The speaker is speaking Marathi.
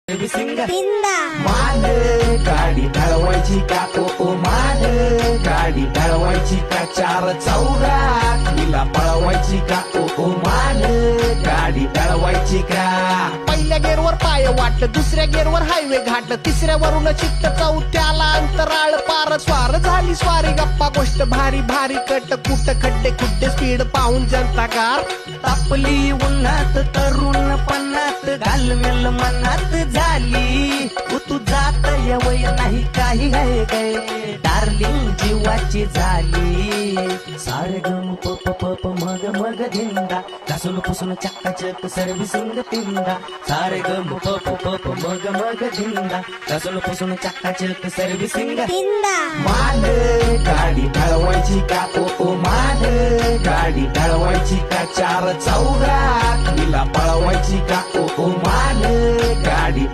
तिंदा मान गाडी ढळवायची का ओ मान गाडी ढळवायची का चार चौरात तिला पळवायची का ओ मान गाडी ढळवायची का पहिल्या गेअरवर पाय वाटलं, दुसऱ्या गेअरवर हायवे घाटलं, तिसऱ्यावरून चित्त, चौथ्याला अंतराळ पार. स्वार झाली स्वारी गप्पा गोष्ट भारी भारी कट, कुट खड्डे खुड्डे स्पीड पाहून जनता कार. तापली उन्हात तरुण पन्नात घालमेल मनात झाली तू जात वय नाही काही आहे गे डार्लिंग जीवाची झाली. सारे गम पप पप मग मग धिंदा घासून पुसून चक्काचक सर्व्हिसिंग तिंदा. सारे गम पप पप मग मग धिंदा घासून पुसून चक्काचक सर्व्हिसिंग तिंदा मान गाडी ढळवायची का ओ मान गाडी ढळवायची का चार चौरात तिला पळवायची का ओ मान गाडी